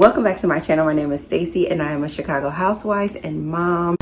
Welcome back to my channel. My name is Stacey and I am a Chicago housewife and mom.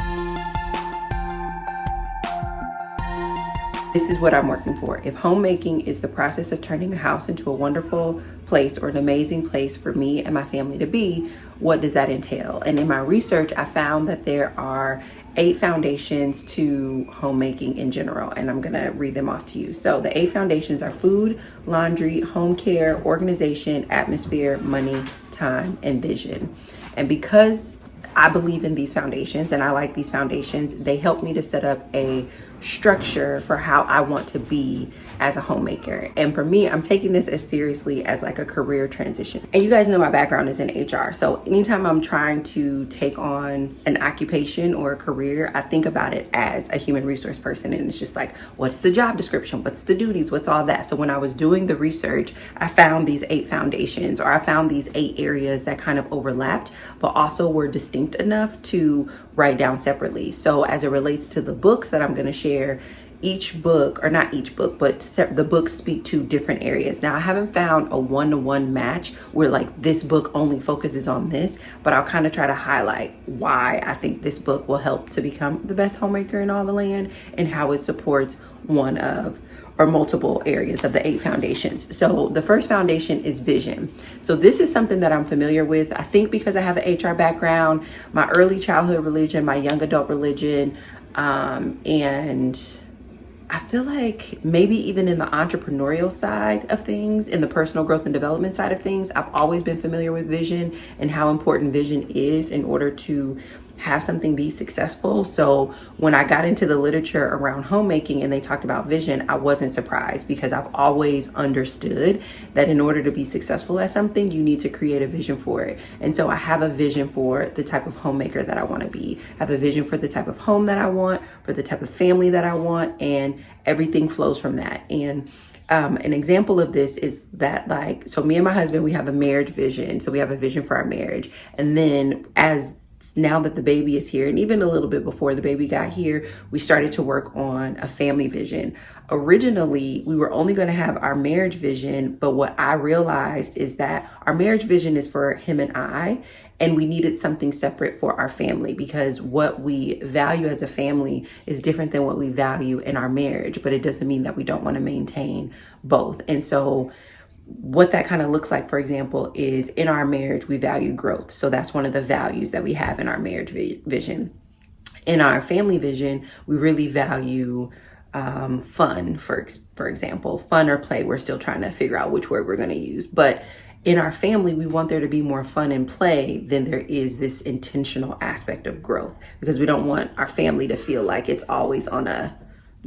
This is what I'm working for. If homemaking is the process of turning a house into a wonderful place or an amazing place for me and my family to be, what does that entail? And in my research, I found that there are 8 foundations to homemaking in general, and I'm gonna read them off to you. So the 8 foundations are food, laundry, home care, organization, atmosphere, money, time, and vision. And because I believe in these foundations and I like these foundations, they help me to set up a structure for how I want to be as a homemaker. And for me, I'm taking this as seriously as like a career transition. And you guys know my background is in HR. So anytime I'm trying to take on an occupation or a career, I think about it as a human resource person. And it's just like, what's the job description? What's the duties? What's all that? So when I was doing the research, I found these 8 foundations, or I found these 8 areas that kind of overlapped, but also were distinct enough to write down separately. So as it relates to the books that I'm going to share, each book, or not each book, but the books speak to different areas. Now, I haven't found a one-to-one match where like this book only focuses on this, but I'll kind of try to highlight why I think this book will help to become the best homemaker in all the land and how it supports one of or multiple areas of the 8 foundations. So the first foundation is vision. So this is something that I'm familiar with. I think because I have an HR background, my early childhood religion, my young adult religion, and I feel like maybe even in the entrepreneurial side of things, in the personal growth and development side of things, I've always been familiar with vision and how important vision is in order to have something be successful. So when I got into the literature around homemaking and they talked about vision, I wasn't surprised because I've always understood that in order to be successful at something, you need to create a vision for it. And so I have a vision for the type of homemaker that I want to be. I have a vision for the type of home that I want, for the type of family that I want, and everything flows from that. And an example of this is that, like, so me and my husband, we have a marriage vision. So we have a vision for our marriage. And then now that the baby is here, and even a little bit before the baby got here, we started to work on a family vision. Originally, we were only going to have our marriage vision, but what I realized is that our marriage vision is for him and I, and we needed something separate for our family because what we value as a family is different than what we value in our marriage, but it doesn't mean that we don't want to maintain both. And so what that kind of looks like, for example, is in our marriage, we value growth. So that's one of the values that we have in our marriage vision. In our family vision, we really value fun, for example, fun or play. We're still trying to figure out which word we're going to use. But in our family, we want there to be more fun and play than there is this intentional aspect of growth, because we don't want our family to feel like it's always on a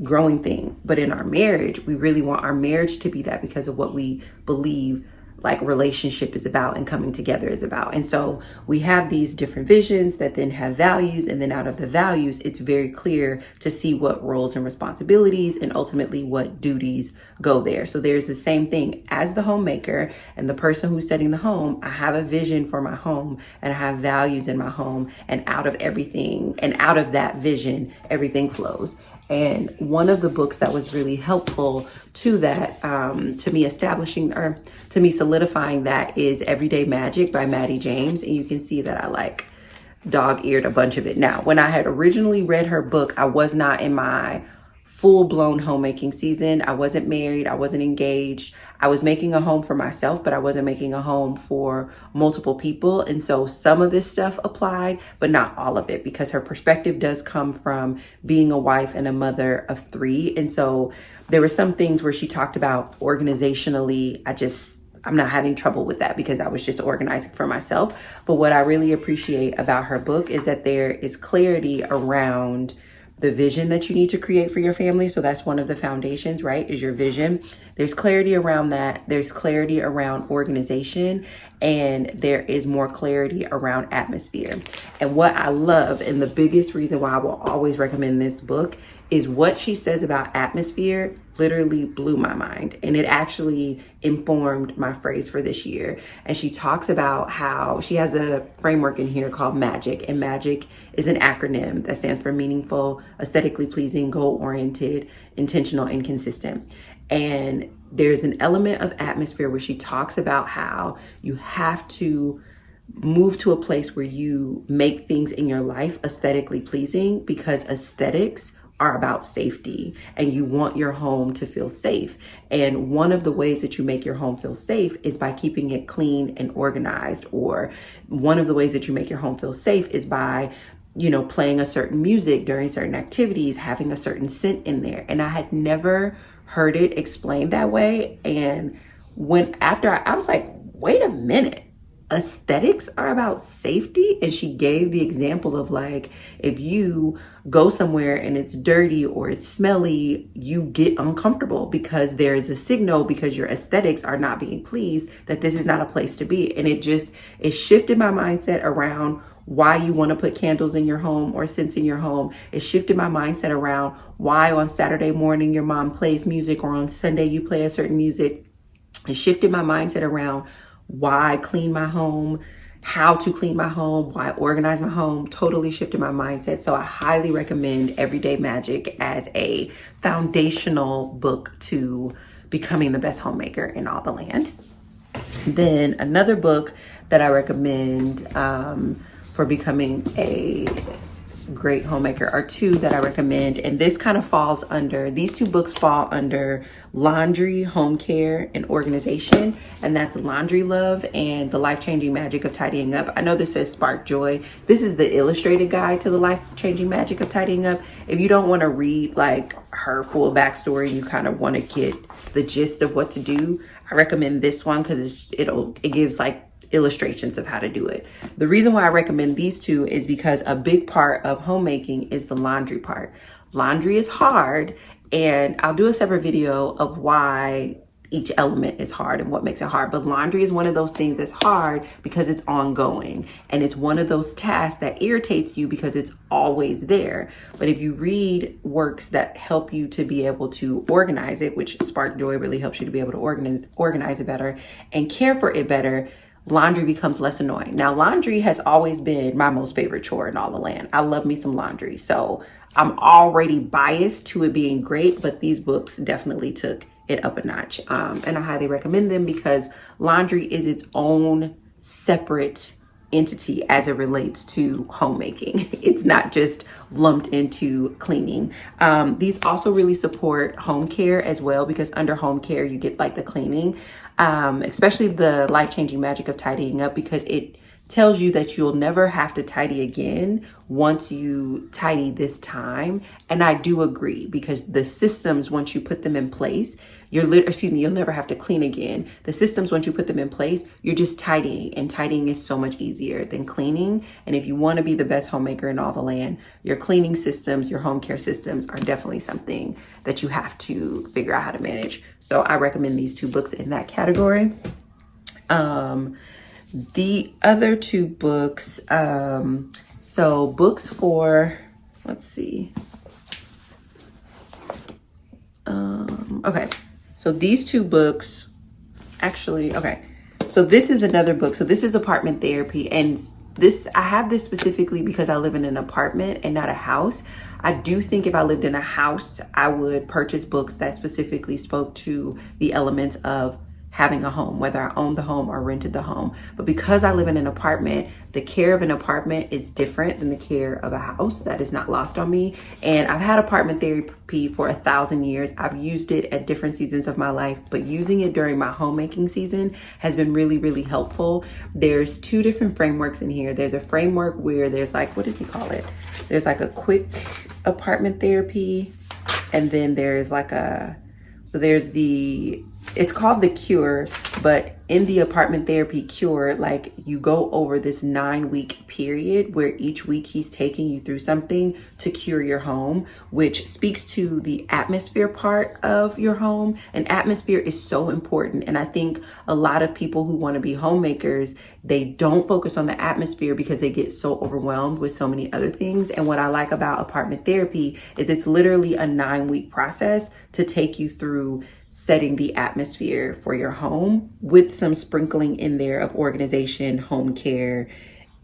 growing thing. But in our marriage, we really want our marriage to be that because of what we believe like relationship is about and coming together is about. And so we have these different visions that then have values, and then out of the values, it's very clear to see what roles and responsibilities and ultimately what duties go there. So there's the same thing as the homemaker and the person who's setting the home. I have a vision for my home and I have values in my home, and out of everything and out of that vision, everything flows. And one of the books that was really helpful to that, to me solidifying that, is Everyday Magic by Maddie James. And you can see that I like dog-eared a bunch of it. Now, when I had originally read her book, I was not in my full-blown homemaking season. I wasn't married. I wasn't engaged. I was making a home for myself, but I wasn't making a home for multiple people. And so some of this stuff applied, but not all of it, because her perspective does come from being a wife and a mother of 3. And so there were some things where she talked about organizationally. I'm not having trouble with that because I was just organizing for myself. But what I really appreciate about her book is that there is clarity around the vision that you need to create for your family. So that's one of the foundations, right? Is your vision. There's clarity around that. There's clarity around organization, and there is more clarity around atmosphere. And what I love, and the biggest reason why I will always recommend this book, is what she says about atmosphere literally blew my mind. And it actually informed my phrase for this year. And she talks about how she has a framework in here called MAGIC. And MAGIC is an acronym that stands for meaningful, aesthetically pleasing, goal-oriented, intentional, and consistent. And there's an element of atmosphere where she talks about how you have to move to a place where you make things in your life aesthetically pleasing, because aesthetics are about safety and you want your home to feel safe. And one of the ways that you make your home feel safe is by keeping it clean and organized. Or one of the ways that you make your home feel safe is by, playing a certain music during certain activities, having a certain scent in there. And I had never heard it explained that way. And I was like, wait a minute. Aesthetics are about safety. And she gave the example of, like, if you go somewhere and it's dirty or it's smelly, you get uncomfortable because there is a signal, because your aesthetics are not being pleased, that this is not a place to be. And it shifted my mindset around why you want to put candles in your home or scents in your home. It shifted my mindset around why on Saturday morning your mom plays music or on Sunday you play a certain music. It shifted my mindset around why clean my home, how to clean my home, why organize my home. Totally shifted my mindset. So I highly recommend Everyday Magic as a foundational book to becoming the best homemaker in all the land. Then another book that I recommend for becoming a great homemaker are two that I recommend. And these two books fall under laundry, home care, and organization. And that's Laundry Love and The Life-Changing Magic of Tidying Up. I know this says Spark Joy. This is the illustrated guide to The Life-Changing Magic of Tidying Up. If you don't want to read like her full backstory, you kind of want to get the gist of what to do, I recommend this one because it gives like illustrations of how to do it. The reason why I recommend these two is because a big part of homemaking is the laundry part. Laundry is hard, and I'll do a separate video of why each element is hard and what makes it hard. But laundry is one of those things that's hard because it's ongoing, and it's one of those tasks that irritates you because it's always there. But if you read works that help you to be able to organize it, which Spark Joy really helps you to be able to organize it better and care for it better, laundry becomes less annoying. Now, laundry has always been my most favorite chore in all the land. I love me some laundry. So I'm already biased to it being great, but these books definitely took it up a notch. And I highly recommend them because laundry is its own separate entity as it relates to homemaking. It's not just lumped into cleaning. These also really support home care as well, because under home care you get like the cleaning, especially the Life-Changing Magic of Tidying Up, because it tells you that you'll never have to tidy again once you tidy this time. And I do agree, because the systems, once you put them in place, you'll never have to clean again. The systems, once you put them in place, you're just tidying, and tidying is so much easier than cleaning. And if you want to be the best homemaker in all the land, your cleaning systems, your home care systems are definitely something that you have to figure out how to manage. So I recommend these two books in that category. The other two books, so books for, let's see. Okay, so these two books, actually, okay. So this is another book. So this is Apartment Therapy, and I have this specifically because I live in an apartment and not a house. I do think if I lived in a house, I would purchase books that specifically spoke to the elements of having a home, whether I owned the home or rented the home. But because I live in an apartment, the care of an apartment is different than the care of a house. That is not lost on me. And I've had apartment therapy for 1,000 years. I've used it at different seasons of my life, but using it during my homemaking season has been really, really helpful. There's two different frameworks in here. There's a framework where there's like, what does he call it? There's like a quick apartment therapy. And then there's like it's called the Cure, but in the apartment therapy Cure, like you go over this 9-week period where each week he's taking you through something to cure your home, which speaks to the atmosphere part of your home. And atmosphere is so important. And I think a lot of people who want to be homemakers, they don't focus on the atmosphere because they get so overwhelmed with so many other things. And what I like about apartment therapy is it's literally a 9-week process to take you through setting the atmosphere for your home with some sprinkling in there of organization, home care,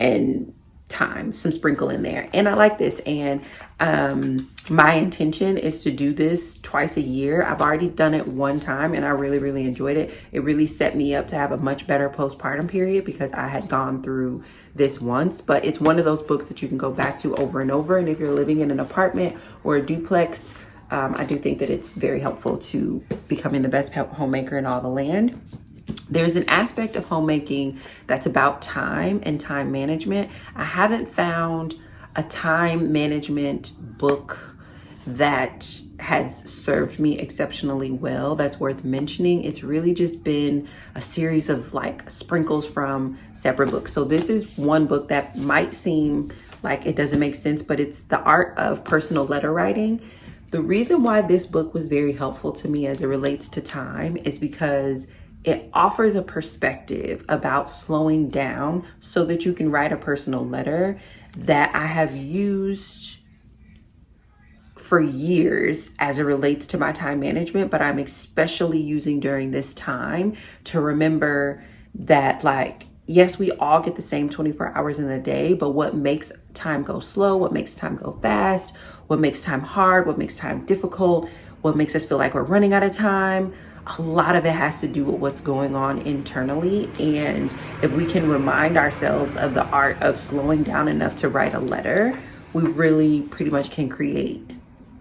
and time, some sprinkle in there. And I like this. And my intention is to do this twice a year. I've already done it one time and I really, really enjoyed it. It really set me up to have a much better postpartum period because I had gone through this once. But it's one of those books that you can go back to over and over. And if you're living in an apartment or a duplex, I do think that it's very helpful to becoming the best homemaker in all the land. There's an aspect of homemaking that's about time and time management. I haven't found a time management book that has served me exceptionally well that's worth mentioning. It's really just been a series of like sprinkles from separate books. So this is one book that might seem like it doesn't make sense, but it's The Art of Personal Letter Writing. The reason why this book was very helpful to me as it relates to time is because it offers a perspective about slowing down so that you can write a personal letter that I have used for years as it relates to my time management, but I'm especially using during this time to remember that, like, yes, we all get the same 24 hours in the day, but what makes time go slow, what makes time go fast, what makes time hard, what makes time difficult, what makes us feel like we're running out of time, a lot of it has to do with what's going on internally. And if we can remind ourselves of the art of slowing down enough to write a letter, we really pretty much can create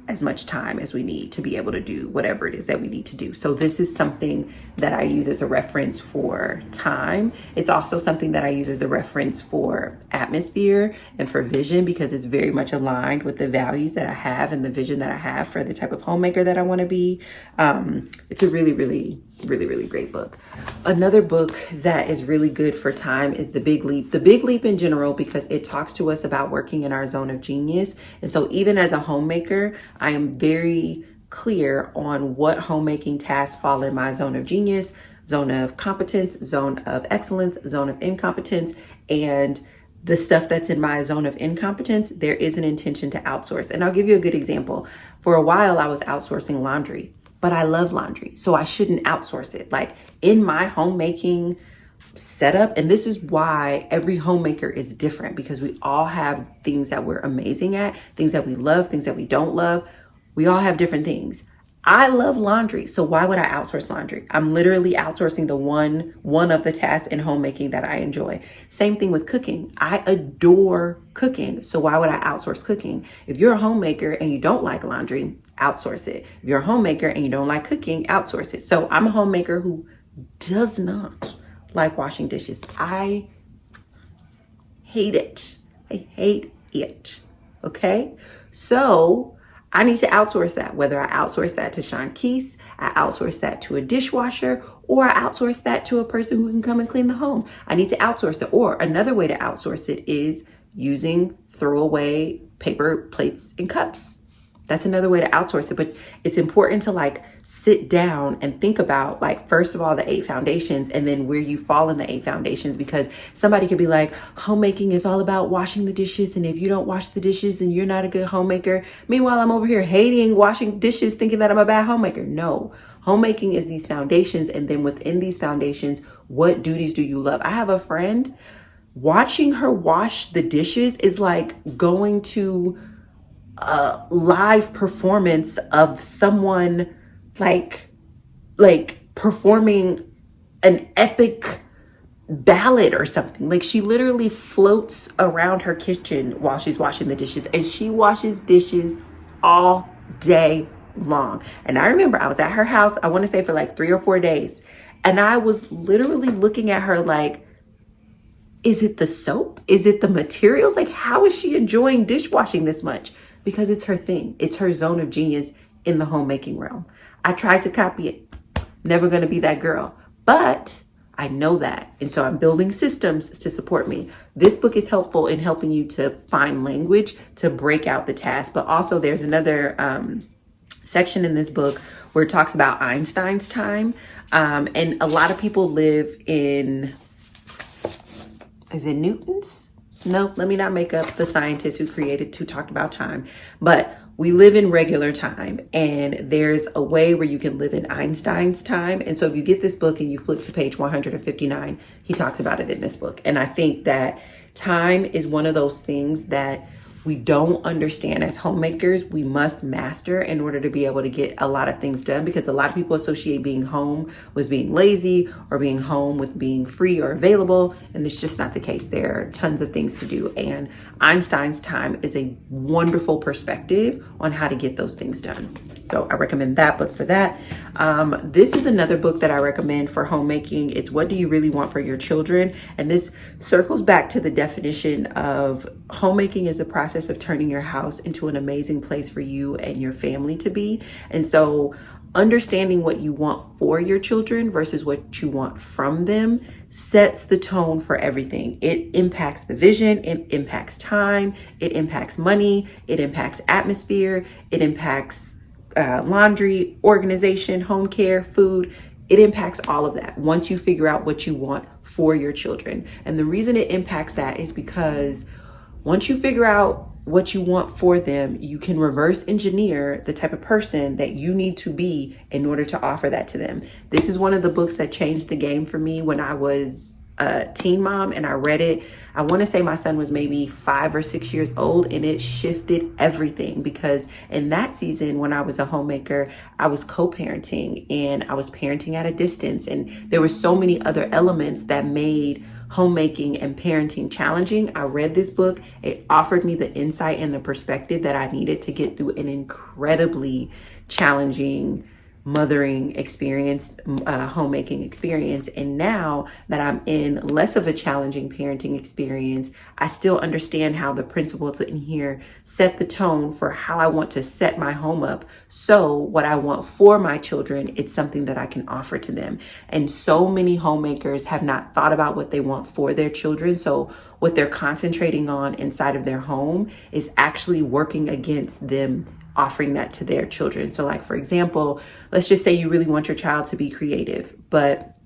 as much time as we need to be able to do whatever it is that we need to do. So this is something that I use as a reference for time. It's also something that I use as a reference for atmosphere and for vision, because it's very much aligned with the values that I have and the vision that I have for the type of homemaker that I want to be. It's a really, really, really, really great book. Another book that is really good for time is The Big Leap. The Big Leap in general, because it talks to us about working in our zone of genius. And so even as a homemaker, I am very clear on what homemaking tasks fall in my zone of genius, zone of competence, zone of excellence, zone of incompetence, and the stuff that's in my zone of incompetence, there is an intention to outsource. And I'll give you a good example. For a while, I was outsourcing laundry, but I love laundry, so I shouldn't outsource it. Like in my homemaking setup, and this is why every homemaker is different, because we all have things that we're amazing at, things that we love, things that we don't love. We all have different things. I love laundry, so why would I outsource laundry? I'm literally outsourcing the one of the tasks in homemaking that I enjoy. Same thing with cooking. I adore cooking, so why would I outsource cooking? If you're a homemaker and you don't like laundry, outsource it. If you're a homemaker and you don't like cooking, outsource it. So I'm a homemaker who does not like washing dishes. I hate it. I hate it. Okay? So I need to outsource that, whether I outsource that to Sean Keese, I outsource that to a dishwasher, or I outsource that to a person who can come and clean the home. I need to outsource it. Or another way to outsource it is using throwaway paper plates and cups. That's another way to outsource it. But it's important to like sit down and think about, like, first of all, the 8 foundations and then where you fall in the 8 foundations, because somebody could be like, homemaking is all about washing the dishes. And if you don't wash the dishes, then you're not a good homemaker. Meanwhile, I'm over here hating washing dishes, thinking that I'm a bad homemaker. No, homemaking is these foundations. And then within these foundations, what duties do you love? I have a friend, watching her wash the dishes is like going to a live performance of someone like performing an epic ballad or something. Like she literally floats around her kitchen while she's washing the dishes, and she washes dishes all day long. And I remember I was at her house, I want to say for like 3 or 4 days, and I was literally looking at her like, is it the soap? Is it the materials? Like, how is she enjoying dishwashing this much? Because it's her thing. It's her zone of genius in the homemaking realm. I tried to copy it. Never going to be that girl. But I know that. And so I'm building systems to support me. This book is helpful in helping you to find language to break out the task. But also there's another section in this book where it talks about Einstein's time. And a lot of people live in, is it Newton's? No, let me not make up the scientist who talked about time. But we live in regular time, and there's a way where you can live in Einstein's time. And so if you get this book and you flip to page 159, he talks about it in this book. And I think that Time is one of those things that we don't understand as homemakers. We must master in order to be able to get a lot of things done, because a lot of people associate being home with being lazy or being home with being free or available. And it's just not the case. There are tons of things to do. And Einstein's time is a wonderful perspective on how to get those things done. So I recommend that book for that. This is another book that I recommend for homemaking. It's What Do You Really Want for Your Children? And this circles back to the definition of homemaking is the process of turning your house into an amazing place for you and your family to be. And so understanding what you want for your children versus what you want from them sets the tone for everything. It impacts the vision, it impacts time, it impacts money, it impacts atmosphere, it impacts laundry, organization, home care, food. It impacts all of that once you figure out what you want for your children. And the reason it impacts that is because once you figure out what you want for them, you can reverse engineer the type of person that you need to be in order to offer that to them. This is one of the books that changed the game for me when I was a teen mom, and I read it. I want to say my son was maybe 5 or 6 years old, and it shifted everything, because in that season when I was a homemaker, I was co-parenting and I was parenting at a distance, and there were so many other elements that made homemaking and parenting challenging. I read this book. It offered me the insight and the perspective that I needed to get through an incredibly challenging mothering experience, homemaking experience. And now that I'm in less of a challenging parenting experience, I still understand how the principles in here set the tone for how I want to set my home up. So what I want for my children, it's something that I can offer to them. And so many homemakers have not thought about what they want for their children. So what they're concentrating on inside of their home is actually working against them offering that to their children. So like, for example, let's just say you really want your child to be creative, but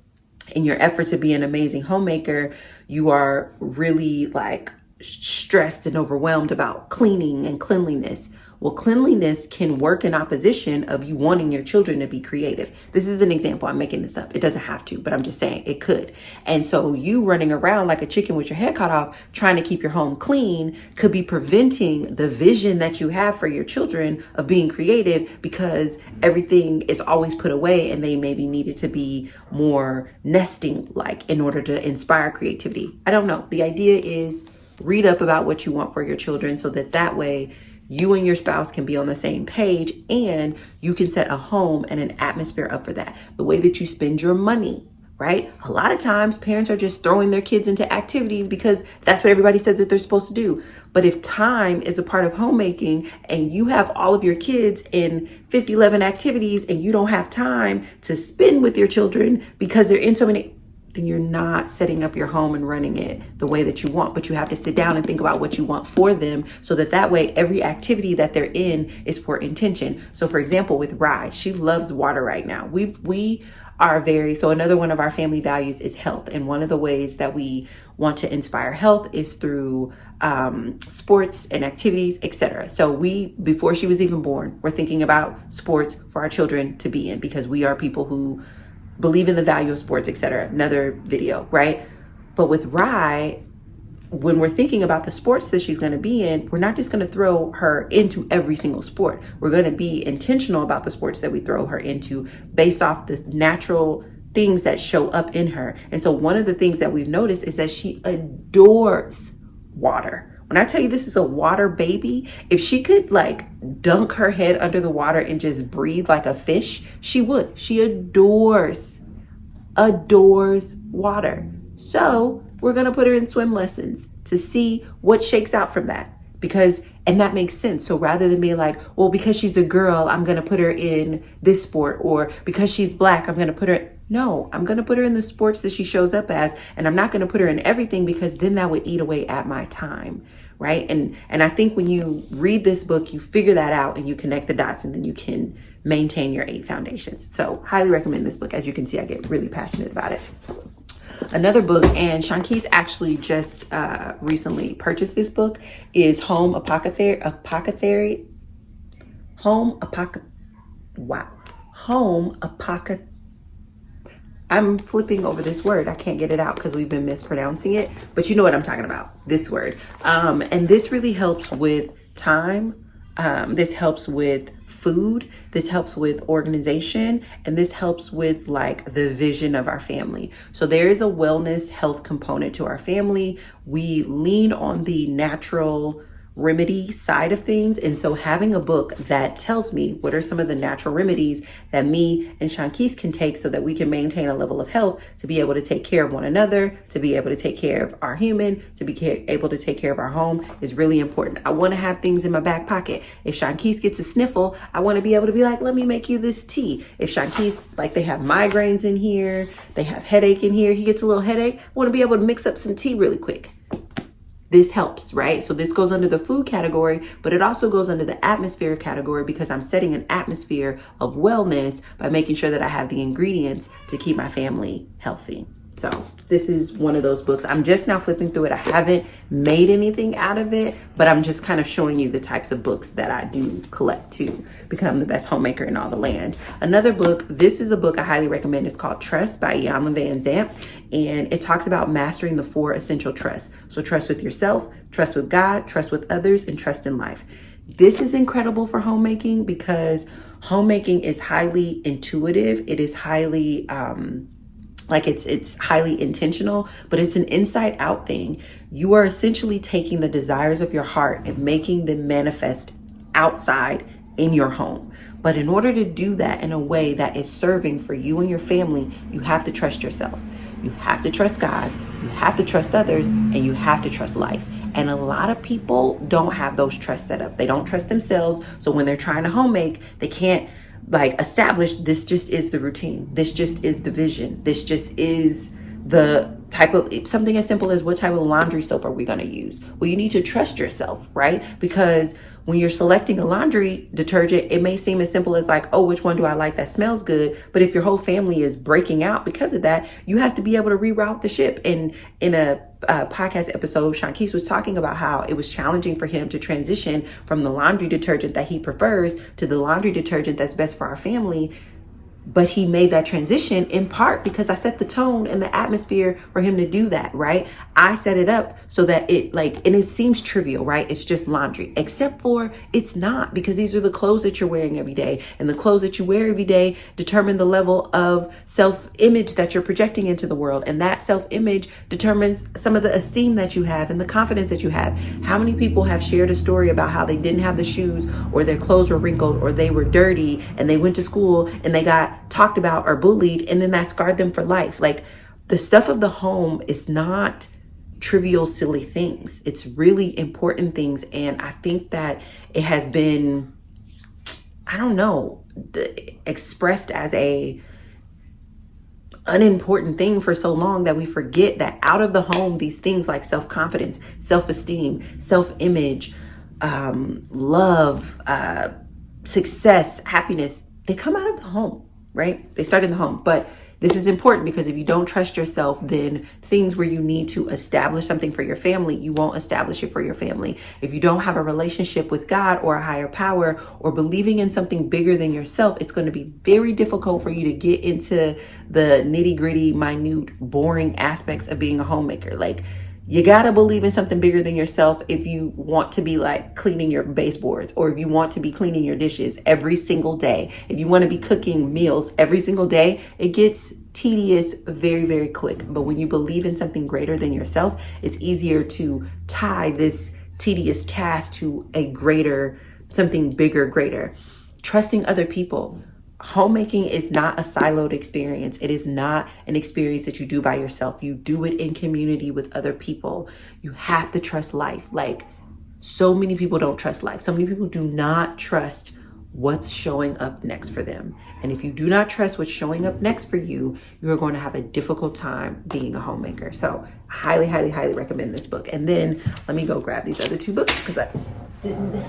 in your effort to be an amazing homemaker, you are really like stressed and overwhelmed about cleaning and cleanliness. Well, cleanliness can work in opposition of you wanting your children to be creative. This is an example. I'm making this up. It doesn't have to, but I'm just saying it could. And so you running around like a chicken with your head cut off, trying to keep your home clean, could be preventing the vision that you have for your children of being creative, because everything is always put away and they maybe needed to be more nesting like in order to inspire creativity. I don't know. The idea is read up about what you want for your children so that way you and your spouse can be on the same page, and you can set a home and an atmosphere up for that. The way that you spend your money, right? A lot of times parents are just throwing their kids into activities because that's what everybody says that they're supposed to do. But if time is a part of homemaking and you have all of your kids in 50-11 activities and you don't have time to spend with your children because they're in so many, then you're not setting up your home and running it the way that you want. But you have to sit down and think about what you want for them so that way every activity that they're in is for intention. So for example, with Rye, she loves water right now. We are so another one of our family values is health. And one of the ways that we want to inspire health is through sports and activities, etc. So before she was even born, we're thinking about sports for our children to be in, because we are people who believe in the value of sports, etc. Another video, right? But with Rye, when we're thinking about the sports that she's going to be in, we're not just going to throw her into every single sport. We're going to be intentional about the sports that we throw her into based off the natural things that show up in her. And so one of the things that we've noticed is that she adores water. When I tell you this is a water baby, if she could like dunk her head under the water and just breathe like a fish, she would. She adores water. So we're going to put her in swim lessons to see what shakes out from that. And that makes sense. So rather than being like, well, because she's a girl, I'm going to put her in this sport, or because she's Black, I'm going to put her. No, I'm going to put her in the sports that she shows up as, and I'm not going to put her in everything, because then that would eat away at my time. Right. And I think when you read this book, you figure that out and you connect the dots, and then you can maintain your 8 foundations. So highly recommend this book. As you can see, I get really passionate about it. Another book, and Shankees actually just recently purchased this book, is Home Apothecary. I'm flipping over this word. I can't get it out because we've been mispronouncing it, but you know what I'm talking about, this word. And this really helps with time. This helps with food. This helps with organization. And this helps with like the vision of our family. So there is a wellness health component to our family. We lean on the natural remedy side of things. And so having a book that tells me what are some of the natural remedies that me and Shanquise can take so that we can maintain a level of health to be able to take care of one another, to be able to take care of our human, to be able to take care of our home is really important. I want to have things in my back pocket. If Shanquise gets a sniffle, I want to be able to be like, let me make you this tea. If Shanquise, like they have migraines in here, they have headache in here, he gets a little headache, I want to be able to mix up some tea really quick. This helps, right? So this goes under the food category, but it also goes under the atmosphere category because I'm setting an atmosphere of wellness by making sure that I have the ingredients to keep my family healthy. So this is one of those books. I'm just now flipping through it. I haven't made anything out of it, but I'm just kind of showing you the types of books that I do collect to become the best homemaker in all the land. Another book, this is a book I highly recommend. It's called Trust by Iyanla Vanzant. And it talks about mastering the 4 essential trusts. So trust with yourself, trust with God, trust with others, and trust in life. This is incredible for homemaking because homemaking is highly intuitive. It is highly, it's highly intentional, but it's an inside out thing. You are essentially taking the desires of your heart and making them manifest outside in your home. But in order to do that in a way that is serving for you and your family, you have to trust yourself. You have to trust God, you have to trust others, and you have to trust life. And a lot of people don't have those trusts set up. They don't trust themselves. So when they're trying to homemake, they can't establish this just is the routine. This just is the vision. This just is the type of something as simple as what type of laundry soap are we going to use? Well, you need to trust yourself, right? Because when you're selecting a laundry detergent, it may seem as simple as like, oh, which one do I like that smells good? But if your whole family is breaking out because of that, you have to be able to reroute the ship. And in a podcast episode, Shanquise was talking about how it was challenging for him to transition from the laundry detergent that he prefers to the laundry detergent that's best for our family. But he made that transition in part because I set the tone and the atmosphere for him to do that, right? I set it up so that and it seems trivial, right? It's just laundry, except for it's not, because these are the clothes that you're wearing every day. And the clothes that you wear every day determine the level of self-image that you're projecting into the world. And that self-image determines some of the esteem that you have and the confidence that you have. How many people have shared a story about how they didn't have the shoes or their clothes were wrinkled or they were dirty and they went to school and they got talked about or bullied, and then that scarred them for life? Like, the stuff of the home is not trivial, silly things. It's really important things. And I think that it has been, expressed as a unimportant thing for so long that we forget that out of the home, these things like self-confidence, self-esteem, self-image, love, success, happiness, they come out of the home, right? They start in the home. But this is important because if you don't trust yourself, then things where you need to establish something for your family, you won't establish it for your family. If you don't have a relationship with God or a higher power or believing in something bigger than yourself, it's going to be very difficult for you to get into the nitty gritty, minute, boring aspects of being a homemaker. Like, you got to believe in something bigger than yourself if you want to be like cleaning your baseboards, or if you want to be cleaning your dishes every single day. If you want to be cooking meals every single day, it gets tedious very, very quick. But when you believe in something greater than yourself, it's easier to tie this tedious task to a greater, something bigger, greater. Trusting other people. Homemaking is not a siloed experience. It is not an experience that you do by yourself. You do it in community with other people. You have to trust life. Like, so many people don't trust life. So many people do not trust what's showing up next for them. And if you do not trust what's showing up next for you, you are going to have a difficult time being a homemaker. So I highly, highly, highly recommend this book. And then let me go grab these other 2 books because I didn't.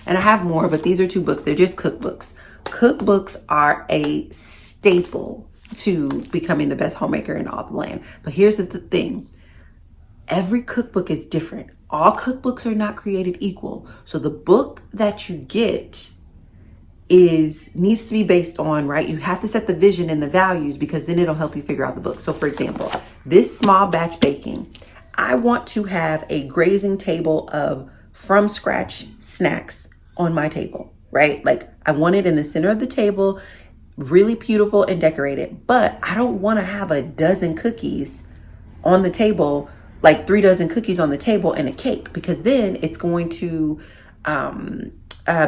And I have more, but these are 2 books. They're just cookbooks. Cookbooks are a staple to becoming the best homemaker in all the land. But here's the thing. Every cookbook is different. All cookbooks are not created equal. So the book that you get needs to be based on, right? You have to set the vision and the values, because then it'll help you figure out the book. So for example, this small batch baking, I want to have a grazing table of from scratch snacks on my table, right? Like I want it in the center of the table, really beautiful and decorated, but I don't want to have a dozen cookies on the table, like 3 dozen cookies on the table and a cake, because then it's going to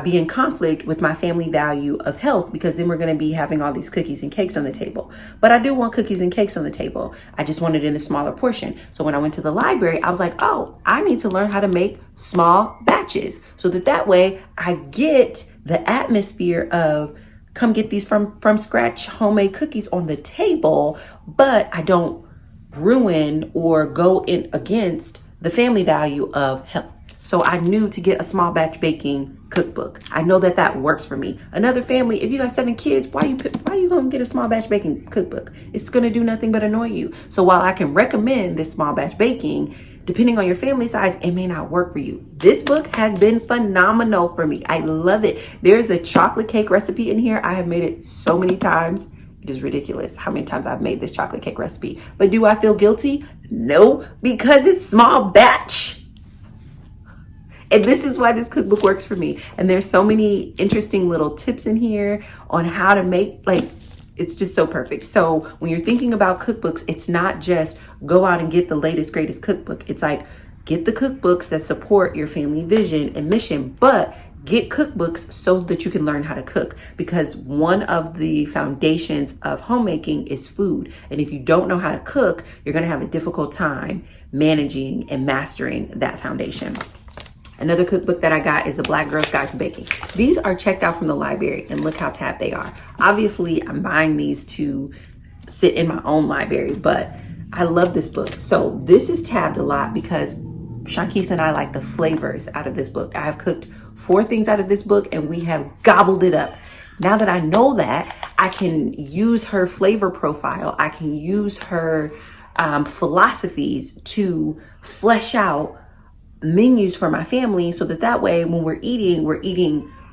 be in conflict with my family value of health, because then we're going to be having all these cookies and cakes on the table. But I do want cookies and cakes on the table. I just want it in a smaller portion. So when I went to the library, I was like, oh, I need to learn how to make small batches, so that way I get the atmosphere of come get these from scratch homemade cookies on the table, but I don't ruin or go in against the family value of health. So I knew to get a small batch baking cookbook. I know that works for me. Another family, if you got 7 kids, why you gonna get a small batch baking cookbook? It's gonna do nothing but annoy you. So while I can recommend this small batch baking, depending on your family size, it may not work for you. This book has been phenomenal for me. I love it. There's a chocolate cake recipe in here. I have made it so many times. It is ridiculous how many times I've made this chocolate cake recipe. But do I feel guilty? No, because it's small batch. And this is why this cookbook works for me. And there's so many interesting little tips in here on how to make, like, it's just so perfect. So when you're thinking about cookbooks, it's not just go out and get the latest, greatest cookbook. It's like, get the cookbooks that support your family vision and mission, but get cookbooks so that you can learn how to cook, because one of the foundations of homemaking is food. And if you don't know how to cook, you're going to have a difficult time managing and mastering that foundation. Another cookbook that I got is the Black Girl's Guide to Baking. These are checked out from the library, and look how tabbed they are. Obviously, I'm buying these to sit in my own library, but I love this book. So this is tabbed a lot because Shanquise and I like the flavors out of this book. I have cooked 4 things out of this book, and we have gobbled it up. Now that I know that, I can use her flavor profile. I can use her philosophies to flesh out menus for my family, so that way when we're eating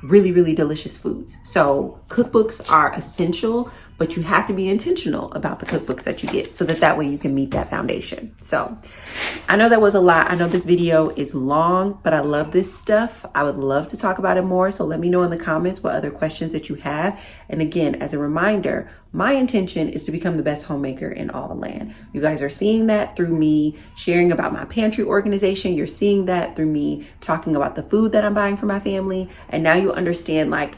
really, really delicious foods. So cookbooks are essential, but you have to be intentional about the cookbooks that you get, so that way you can meet that foundation. So I know that was a lot. I know this video is long, but I love this stuff. I would love to talk about it more. So let me know in the comments what other questions that you have. And again, as a reminder, my intention is to become the best homemaker in all the land. You guys are seeing that through me sharing about my pantry organization. You're seeing that through me talking about the food that I'm buying for my family. And now you understand, like,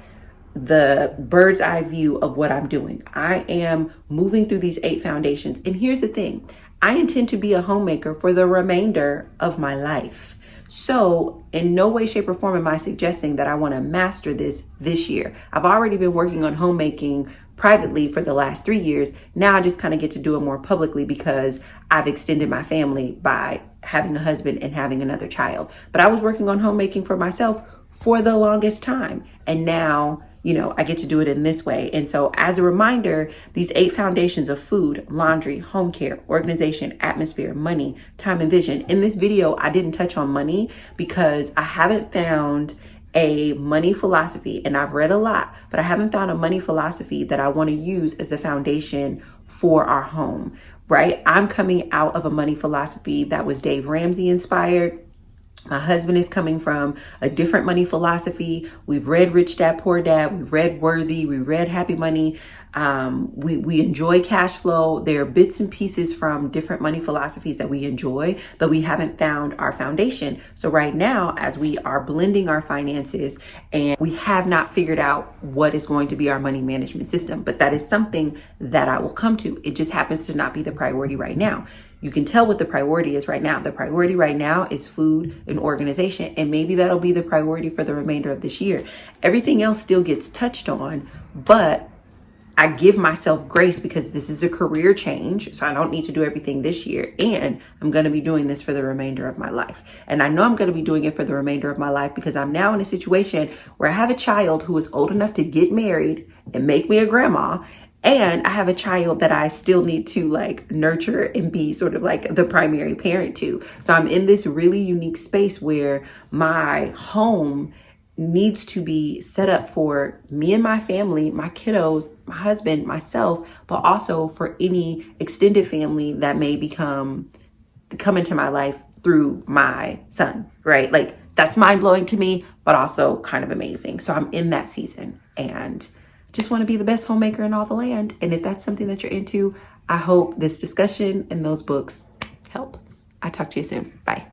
the bird's eye view of what I'm doing. I am moving through these 8 foundations. And here's the thing. I intend to be a homemaker for the remainder of my life. So in no way, shape, or form am I suggesting that I want to master this year. I've already been working on homemaking privately for the last 3 years. Now I just kind of get to do it more publicly because I've extended my family by having a husband and having another child. But I was working on homemaking for myself for the longest time. And now, I get to do it in this way. And so as a reminder, these 8 foundations of food, laundry, home care, organization, atmosphere, money, time, and vision. In this video, I didn't touch on money because I haven't found a money philosophy, and I've read a lot, but I haven't found a money philosophy that I want to use as the foundation for our home, right? I'm coming out of a money philosophy that was Dave Ramsey inspired. My husband is coming from a different money philosophy. We've read Rich Dad, Poor Dad. We've read Worthy. We read Happy Money. We enjoy cash flow. There are bits and pieces from different money philosophies that we enjoy, but we haven't found our foundation. So right now, as we are blending our finances, and we have not figured out what is going to be our money management system, but that is something that I will come to. It just happens to not be the priority right now. You can tell what the priority is right now. The priority right now is food and organization, and maybe that'll be the priority for the remainder of this year. Everything else still gets touched on, but I give myself grace because this is a career change. So I don't need to do everything this year, and I'm going to be doing this for the remainder of my life. And I know I'm going to be doing it for the remainder of my life because I'm now in a situation where I have a child who is old enough to get married and make me a grandma. And I have a child that I still need to nurture and be sort of like the primary parent to. So I'm in this really unique space where my home needs to be set up for me and my family, my kiddos, my husband, myself, but also for any extended family that may come into my life through my son, right? Like, that's mind-blowing to me, but also kind of amazing. So I'm in that season and just want to be the best homemaker in all the land. And if that's something that you're into, I hope this discussion and those books help. I'll talk to you soon. Bye.